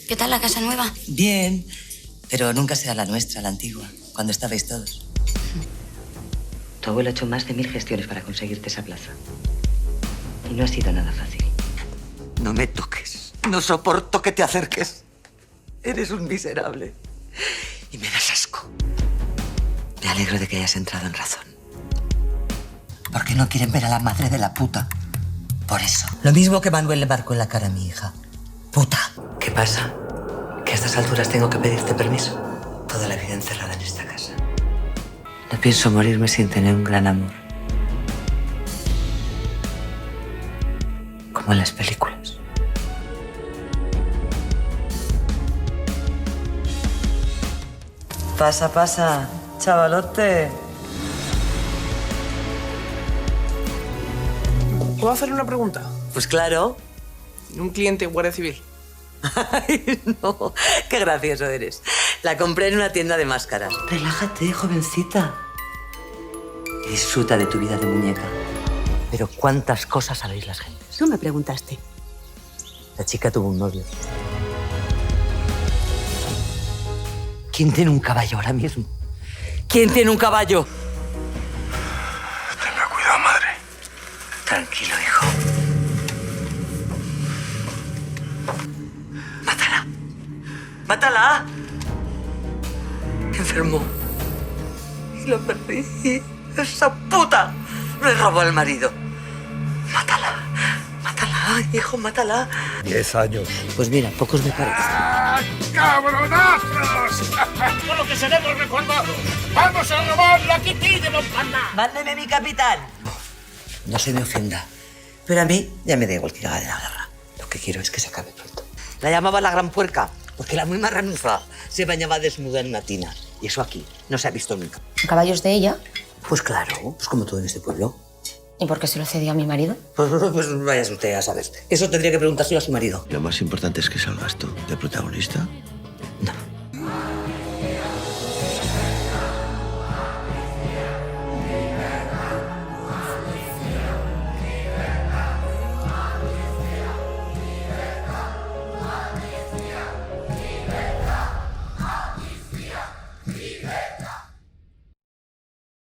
¿Qué tal la casa nueva? Bien, pero nunca será la nuestra, la antigua, cuando estabais todos. Tu abuelo ha hecho más de 1000 gestiones para conseguirte esa plaza. Y no ha sido nada fácil. No me toques. No soporto que te acerques. Eres un miserable. Y me das asco. Me alegro de que hayas entrado en razón. Porque no quieren ver a la madre de la puta. Por eso. Lo mismo que Manuel le marcó en la cara a mi hija. Puta. ¿Qué pasa? ¿Que a estas alturas tengo que pedirte permiso? Toda la vida encerrada en esta casa. No pienso morirme sin tener un gran amor. Como en las películas. Pasa, pasa, chavalote. ¿Puedo hacerle una pregunta? Pues claro. Un cliente guardia civil. Ay, no, qué gracioso eres. La compré en una tienda de máscaras. Relájate, jovencita. Y disfruta de tu vida de muñeca. Pero ¿cuántas cosas sabéis las gentes? Tú me preguntaste. La chica tuvo un novio. ¿Quién tiene un caballo ahora mismo? ¿Quién tiene un caballo? Tenga cuidado, madre. Tranquilo, hijo. ¡Mátala! ¡Mátala! Enfermó. Y lo perdí. ¡Esa puta! Le robó al marido. ¡Mátala! ¡Mátala, hijo, mátala! 10 años. Pues mira, pocos me parecen. ¡Ah, cabronazos! Con lo que seremos recordados. ¡Vamos a robar la Kitty de Montparnasse! ¡Mándeme mi capitán! No se me ofenda, pero a mí ya me da igual que haga de la guerra. Lo que quiero es que se acabe pronto. La llamaba la gran puerca, porque la muy marranuza se bañaba desnuda en una tina. Y eso aquí no se ha visto nunca. ¿Caballos de ella? Pues claro, pues como todo en este pueblo. ¿Y por qué se lo cedió a mi marido? Pues vaya usted a saber. Eso tendría que preguntárselo a su marido. Lo más importante es que salgas tú de protagonista